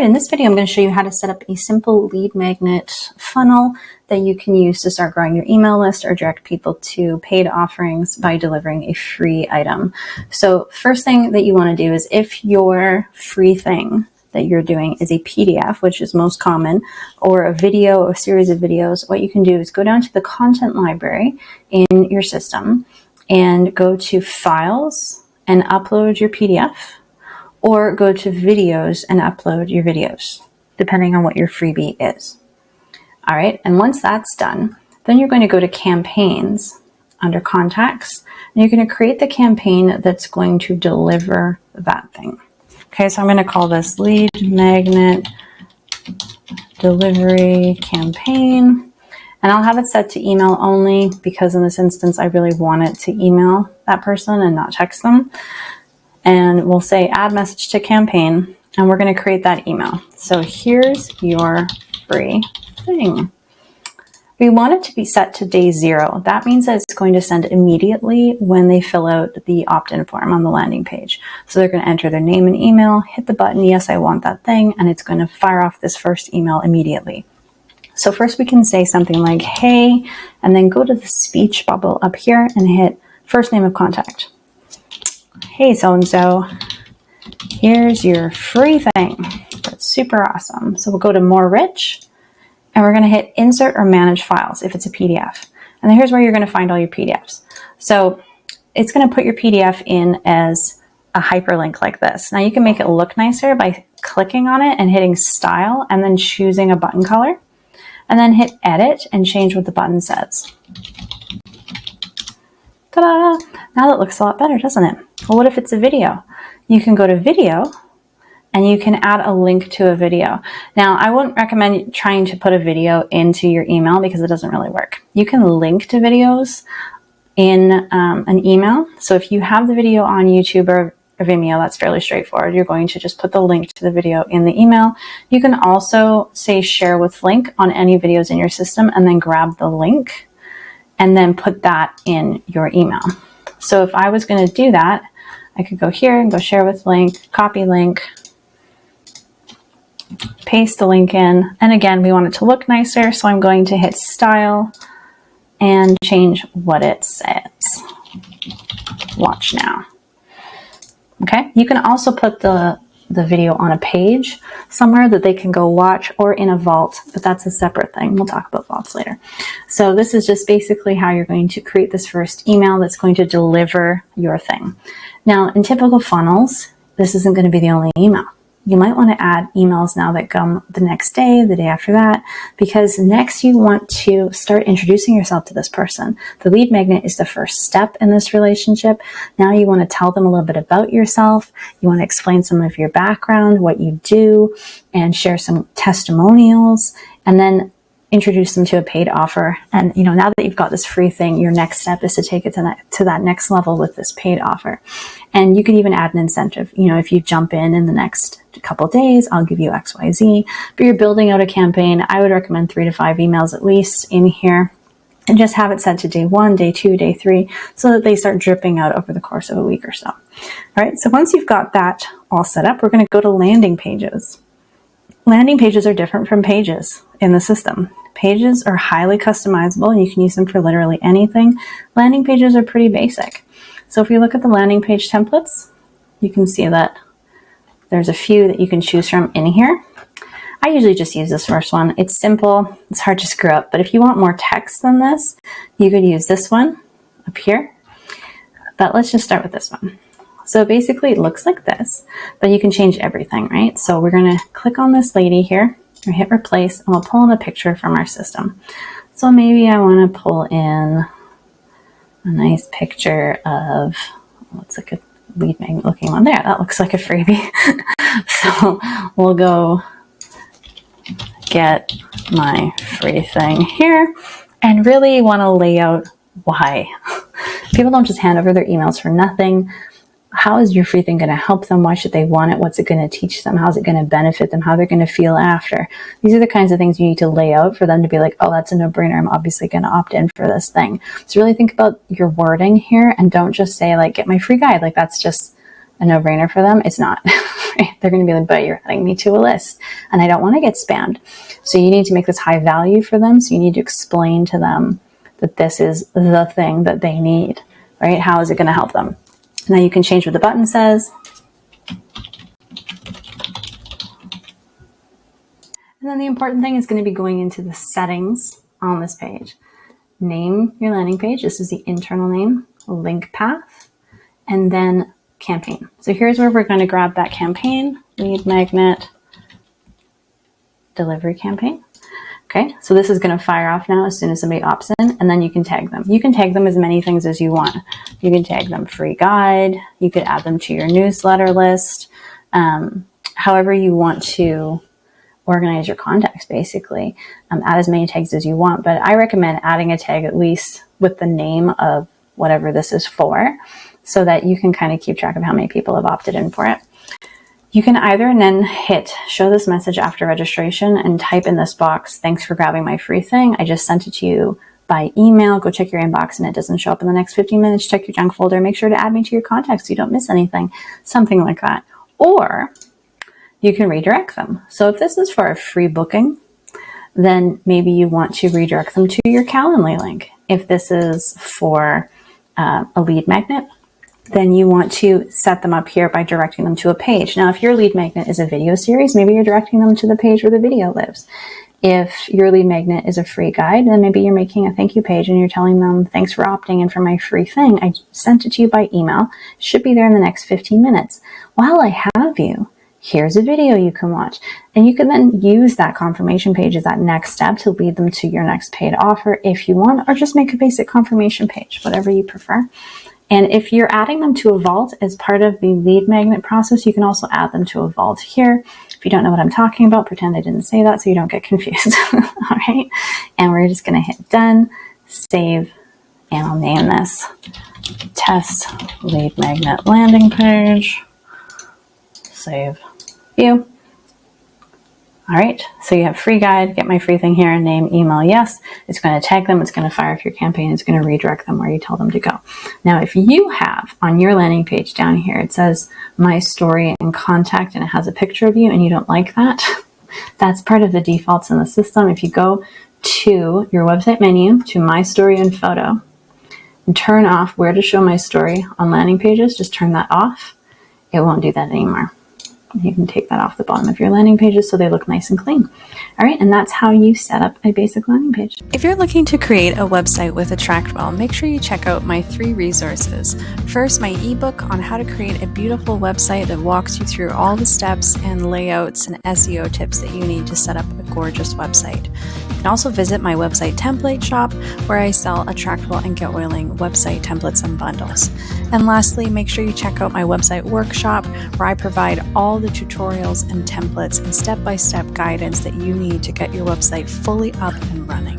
right, in this video, I'm going to show you how to set up a simple lead magnet funnel that you can use to start growing your email list or direct people to paid offerings by delivering a free item. So first thing that you want to do is, if your free thing that you're doing is a PDF, which is most common, or a video or a series of videos, what you can do is go down to the content library in your system and go to Files and upload your PDF, or go to Videos and upload your videos, depending on what your freebie is. All right, and once that's done, then you're going to go to Campaigns under Contacts, and you're going to create the campaign that's going to deliver that thing. Okay, so I'm going to call this Lead Magnet Delivery Campaign, and I'll have it set to email only because in this instance, I really want it to email that person and not text them. And we'll say add message to campaign, and we're going to create that email. So here's your free thing. We want it to be set to day 0. That means that it's going to send immediately when they fill out the opt-in form on the landing page. So they're going to enter their name and email, hit the button, yes, I want that thing, and it's going to fire off this first email immediately. So first we can say something like, hey, and then go to the speech bubble up here and hit first name of contact. Hey, so-and-so, here's your free thing. That's super awesome. So we'll go to More Rich, and we're going to hit Insert or Manage Files if it's a PDF. And then here's where you're going to find all your PDFs. So it's going to put your PDF in as a hyperlink like this. Now you can make it look nicer by clicking on it and hitting Style, and then choosing a button color, and then hit Edit and change what the button says. Ta-da! Now that looks a lot better, doesn't it? Well, what if it's a video? You can go to Video, and you can add a link to a video. Now, I wouldn't recommend trying to put a video into your email because it doesn't really work. You can link to videos in an email. So if you have the video on YouTube or Vimeo, that's fairly straightforward. You're going to just put the link to the video in the email. You can also say share with link on any videos in your system, and then grab the link and then put that in your email. So if I was going to do that, I could go here and go share with link, copy link, paste the link in. And again, we want it to look nicer. So I'm going to hit Style and change what it says. Watch now. Okay. You can also put the video on a page somewhere that they can go watch, or in a vault, but that's a separate thing. We'll talk about vaults later. So this is just basically how you're going to create this first email that's going to deliver your thing. Now, in typical funnels, this isn't going to be the only email. You might want to add emails now that come the next day, the day after that, because next you want to start introducing yourself to this person. The lead magnet is the first step in this relationship. Now you want to tell them a little bit about yourself. You want to explain some of your background, what you do, and share some testimonials, and then introduce them to a paid offer. And now that you've got this free thing, your next step is to take it to that next level with this paid offer. And you could even add an incentive. If you jump in the next couple days, I'll give you XYZ. But you're building out a campaign, I would recommend 3 to 5 emails at least in here, and just have it set to day 1, day 2, day 3, so that they start dripping out over the course of a week or so. All right, so once you've got that all set up, we're going to go to landing pages. Landing pages are different from pages in the system. Pages are highly customizable, and you can use them for literally anything. Landing pages are pretty basic. So if you look at the landing page templates, you can see that there's a few that you can choose from in here. I usually just use this first one. It's simple, it's hard to screw up, but if you want more text than this, you could use this one up here. But let's just start with this one. So basically it looks like this, but you can change everything, right? So we're going to click on this lady here, or hit replace, and we'll pull in a picture from our system. So maybe I want to pull in a nice picture of, what's like a lead magnet looking one there. That looks like a freebie. So we'll go get my free thing here, and really want to lay out why. People don't just hand over their emails for nothing. How is your free thing going to help them? Why should they want it? What's it going to teach them? How's it going to benefit them? How they're going to feel after? These are the kinds of things you need to lay out for them to be like, oh, that's a no-brainer. I'm obviously going to opt in for this thing. So really think about your wording here, and don't just say like, get my free guide. Like that's just a no-brainer for them? It's not. Right? They're going to be like, but you're adding me to a list and I don't want to get spammed. So you need to make this high value for them. So you need to explain to them that this is the thing that they need, right? How is it going to help them? Now you can change what the button says. And then the important thing is going to be going into the settings on this page. Name your landing page. This is the internal name, link path, and then campaign. So here's where we're going to grab that campaign, lead magnet delivery campaign. Okay, so this is going to fire off now as soon as somebody opts in, and then you can tag them. You can tag them as many things as you want. You can tag them free guide. You could add them to your newsletter list. However you want to organize your contacts, basically. Add as many tags as you want, but I recommend adding a tag at least with the name of whatever this is for, so that you can kind of keep track of how many people have opted in for it. You can either then hit show this message after registration and type in this box, thanks for grabbing my free thing. I just sent it to you by email. Go check your inbox and it doesn't show up in the next 15 minutes. Check your junk folder. Make sure to add me to your contacts so you don't miss anything. Something like that. Or you can redirect them. So if this is for a free booking, then maybe you want to redirect them to your Calendly link. If this is for a lead magnet, then you want to set them up here by directing them to a page. Now, if your lead magnet is a video series, maybe you're directing them to the page where the video lives. If your lead magnet is a free guide, then maybe you're making a thank you page and you're telling them, thanks for opting in for my free thing. I sent it to you by email. It should be there in the next 15 minutes. While I have you, here's a video you can watch. And you can then use that confirmation page as that next step to lead them to your next paid offer if you want, or just make a basic confirmation page, whatever you prefer. And if you're adding them to a vault as part of the lead magnet process, you can also add them to a vault here. If you don't know what I'm talking about, pretend I didn't say that so you don't get confused. All right. And we're just going to hit done, save, and I'll name this test lead magnet landing page. Save, view. All right, so you have free guide, get my free thing here, name, email, yes. It's going to tag them, it's going to fire off your campaign, it's going to redirect them where you tell them to go. Now, if you have on your landing page down here, it says my story and contact, and it has a picture of you, and you don't like that, that's part of the defaults in the system. If you go to your website menu, to my story and photo, and turn off where to show my story on landing pages, just turn that off. It won't do that anymore. You can take that off the bottom of your landing pages so they look nice and clean. All right, and that's how you set up a basic landing page. If you're looking to create a website with AttractWell, make sure you check out my 3 resources. First, my ebook on how to create a beautiful website that walks you through all the steps and layouts and SEO tips that you need to set up a gorgeous website. You can also visit my website template shop where I sell AttractWell and Get-Oiling website templates and bundles. And lastly, make sure you check out my website workshop where I provide all the tutorials and templates and step-by-step guidance that you need to get your website fully up and running.